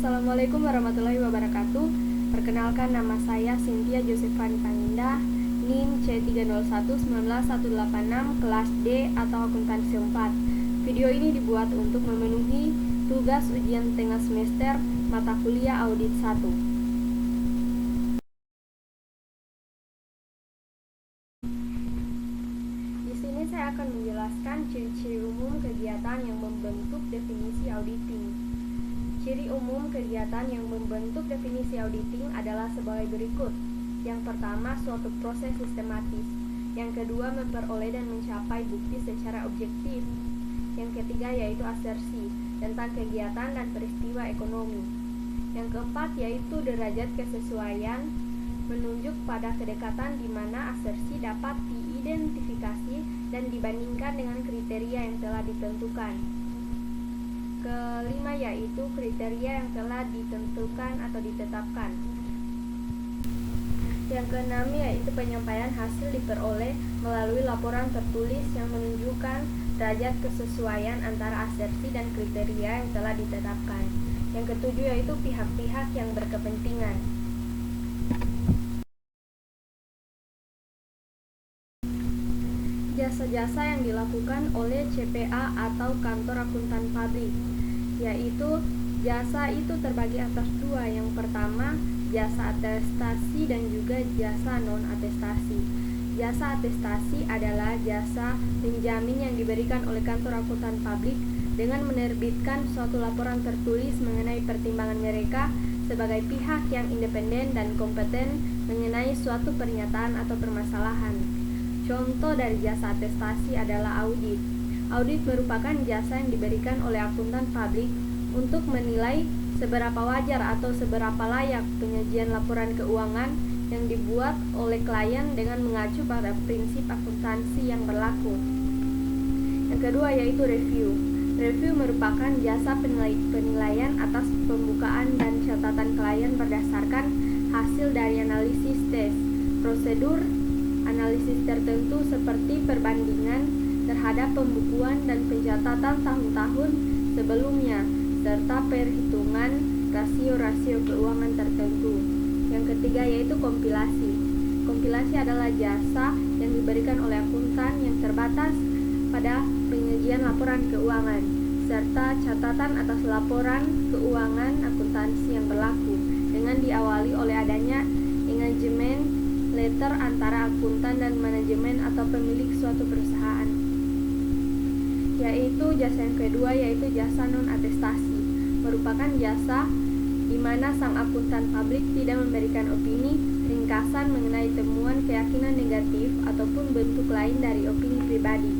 Assalamualaikum warahmatullahi wabarakatuh. Perkenalkan, nama saya Cynthia Josephani Panginda, NIM C301-19186, kelas D atau akuntansi 4. Video ini dibuat untuk memenuhi tugas ujian tengah semester mata kuliah audit 1. Di sini saya akan menjelaskan ciri-ciri umum kegiatan yang membentuk definisi auditing. Ciri umum kegiatan yang membentuk definisi auditing adalah sebagai berikut. Yang pertama, suatu proses sistematis. Yang kedua, memperoleh dan mencapai bukti secara objektif. Yang ketiga yaitu asersi tentang kegiatan dan peristiwa ekonomi. Yang keempat yaitu derajat kesesuaian, menunjuk pada kedekatan di mana asersi dapat diidentifikasi dan dibandingkan dengan kriteria yang telah ditentukan. Kelima yaitu kriteria yang telah ditentukan atau ditetapkan. Yang keenam yaitu penyampaian hasil diperoleh melalui laporan tertulis yang menunjukkan derajat kesesuaian antara asersi dan kriteria yang telah ditetapkan. Yang ketujuh yaitu pihak-pihak yang berkepentingan. Jasa-jasa yang dilakukan oleh CPA atau kantor akuntan publik, yaitu jasa itu terbagi atas dua. Yang pertama, jasa atestasi dan juga jasa non-atestasi. Jasa atestasi adalah jasa penjamin yang diberikan oleh kantor akuntan publik dengan menerbitkan suatu laporan tertulis mengenai pertimbangan mereka sebagai pihak yang independen dan kompeten mengenai suatu pernyataan atau permasalahan. Contoh dari jasa atestasi adalah audit. Audit merupakan jasa yang diberikan oleh akuntan publik untuk menilai seberapa wajar atau seberapa layak penyajian laporan keuangan yang dibuat oleh klien dengan mengacu pada prinsip akuntansi yang berlaku. Yang kedua yaitu review. Review merupakan jasa penilaian atas pembukaan dan catatan klien berdasarkan hasil dari analisis tes, prosedur analisis tertentu seperti perbandingan terhadap pembukuan dan pencatatan tahun-tahun sebelumnya, serta perhitungan rasio-rasio keuangan tertentu. Yang ketiga yaitu kompilasi. Kompilasi adalah jasa yang diberikan oleh akuntan yang terbatas pada penyajian laporan keuangan, serta catatan atas laporan keuangan akuntansi yang berlaku, dengan diawali oleh adanya engagement letter antara akuntan dan manajemen atau pemilik suatu perusahaan. Yaitu jasa yang kedua yaitu jasa non-atestasi, merupakan jasa di mana sang akuntan publik tidak memberikan opini ringkasan mengenai temuan keyakinan negatif ataupun bentuk lain dari opini pribadi.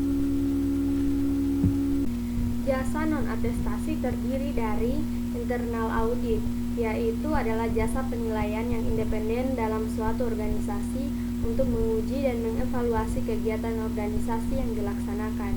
Jasa non-atestasi terdiri dari internal audit, yaitu adalah jasa penilaian yang independen dalam suatu organisasi untuk menguji dan mengevaluasi kegiatan organisasi yang dilaksanakan.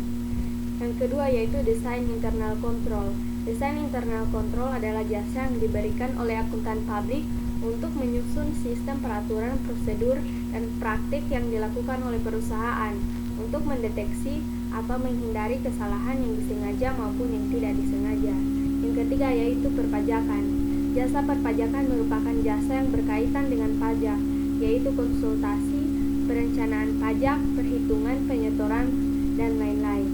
Yang kedua yaitu desain internal control. Desain internal control adalah jasa yang diberikan oleh akuntan publik untuk menyusun sistem peraturan, prosedur, dan praktik yang dilakukan oleh perusahaan untuk mendeteksi atau menghindari kesalahan yang disengaja maupun yang tidak disengaja. Yang ketiga yaitu perpajakan. Jasa perpajakan merupakan jasa yang berkaitan dengan pajak, yaitu konsultasi, perencanaan pajak, perhitungan, penyetoran, dan lain-lain.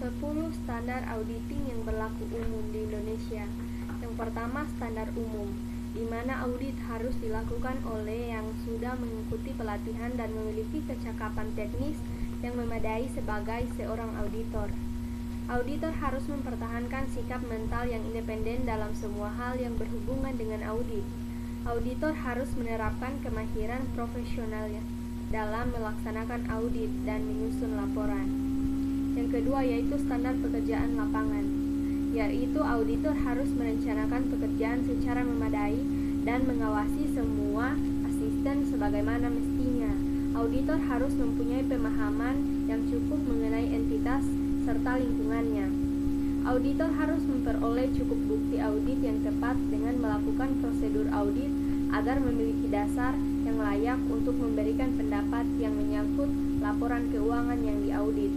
Sepuluh standar auditing yang berlaku umum di Indonesia. Yang pertama, standar umum, di mana audit harus dilakukan oleh yang sudah mengikuti pelatihan dan memiliki kecakapan teknis yang memadai sebagai seorang auditor. Auditor harus mempertahankan sikap mental yang independen dalam semua hal yang berhubungan dengan audit. Auditor harus menerapkan kemahiran profesionalnya dalam melaksanakan audit dan menyusun laporan. Yang kedua yaitu standar pekerjaan lapangan, yaitu auditor harus merencanakan pekerjaan secara memadai dan mengawasi semua asisten sebagaimana mestinya. Auditor harus mempunyai pemahaman yang cukup mengenai entitas serta lingkungannya. Auditor harus memperoleh cukup bukti audit yang tepat dengan melakukan prosedur audit agar memiliki dasar yang layak untuk memberikan pendapat yang menyangkut laporan keuangan yang diaudit.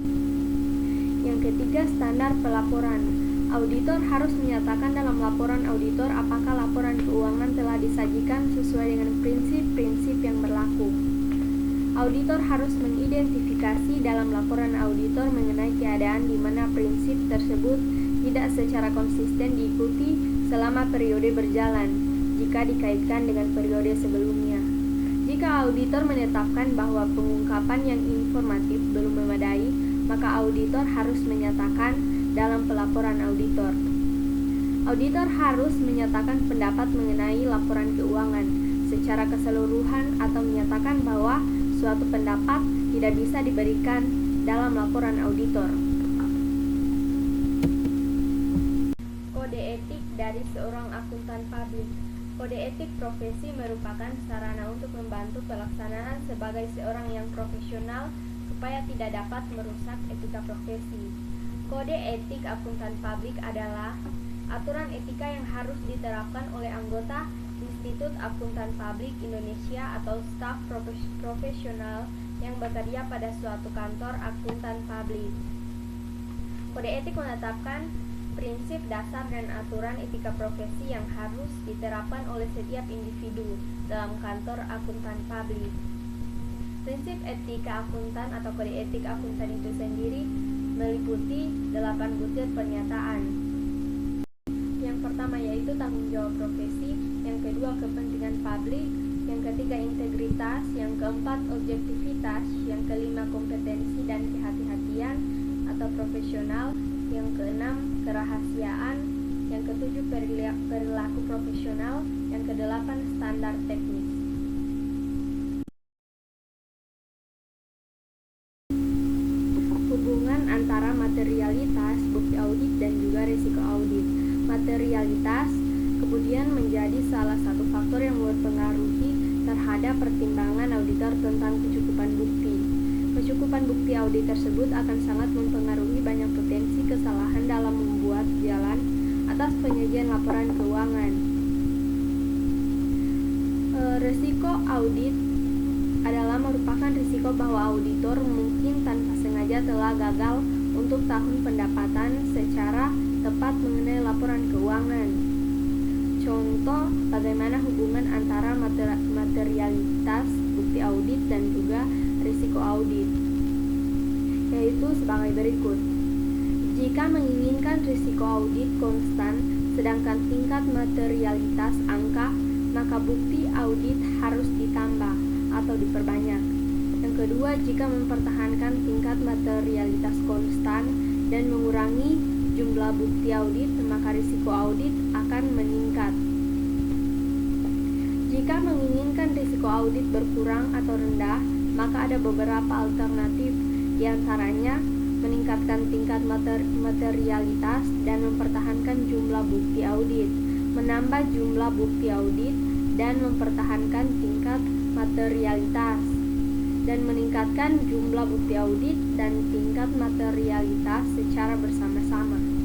Yang ketiga, standar pelaporan. Auditor harus menyatakan dalam laporan auditor apakah laporan keuangan telah disajikan sesuai dengan prinsip-prinsip yang berlaku. Auditor harus mengidentifikasi dalam laporan auditor mengenai keadaan di mana prinsip tersebut tidak secara konsisten diikuti selama periode berjalan, jika dikaitkan dengan periode sebelumnya. Jika auditor menetapkan bahwa pengungkapan yang informatif belum memadai, maka auditor harus menyatakan dalam pelaporan auditor. Auditor harus menyatakan pendapat mengenai laporan keuangan secara keseluruhan atau menyatakan bahwa suatu pendapat tidak bisa diberikan dalam laporan auditor. Kode etik dari seorang akuntan publik. Kode etik profesi merupakan sarana untuk membantu pelaksanaan sebagai seorang yang profesional supaya tidak dapat merusak etika profesi. Kode etik akuntan publik adalah aturan etika yang harus diterapkan oleh anggota Institut Akuntan Publik Indonesia atau staf profesional yang bekerja pada suatu kantor akuntan publik. Kode etik menetapkan prinsip dasar dan aturan etika profesi yang harus diterapkan oleh setiap individu dalam kantor akuntan publik. Prinsip etika akuntan atau kode etik akuntan itu sendiri meliputi 8 butir pernyataan. Yang pertama yaitu tanggung jawab profesi, yang kedua kepentingan publik, yang ketiga integritas, yang keempat objektivitas, yang kelima kompetensi dan kehati-hatian atau profesional, yang keenam kerahasiaan, yang ketujuh perilaku profesional, yang kedelapan standar teknis. Hubungan antara materialitas, bukti audit, dan juga risiko audit. Materialitas kemudian menjadi salah satu faktor yang mempengaruhi terhadap pertimbangan auditor tentang kecukupan bukti. Kecukupan bukti audit tersebut akan sangat mempengaruhi banyak potensi kesalahan dalam membuat jalan atas penyajian laporan keuangan. Risiko audit adalah merupakan risiko bahwa auditor mungkin tanpa sengaja telah gagal untuk tahun pendapatan secara tepat mengenai laporan keuangan. Contoh, bagaimana hubungan antara materialitas, bukti audit, dan juga risiko audit, yaitu sebagai berikut. Jika menginginkan risiko audit konstan, sedangkan tingkat materialitas angka, maka bukti audit harus ditambah atau diperbanyak. Yang kedua, jika mempertahankan tingkat materialitas konstan dan mengurangi jumlah bukti audit, maka risiko audit akan meningkat. Jika menginginkan risiko audit berkurang atau rendah, maka ada beberapa alternatif, diantaranya meningkatkan tingkat materialitas dan mempertahankan jumlah bukti audit, menambah jumlah bukti audit dan mempertahankan tingkat materialitas, dan meningkatkan jumlah bukti audit dan tingkat materialitas secara bersama-sama.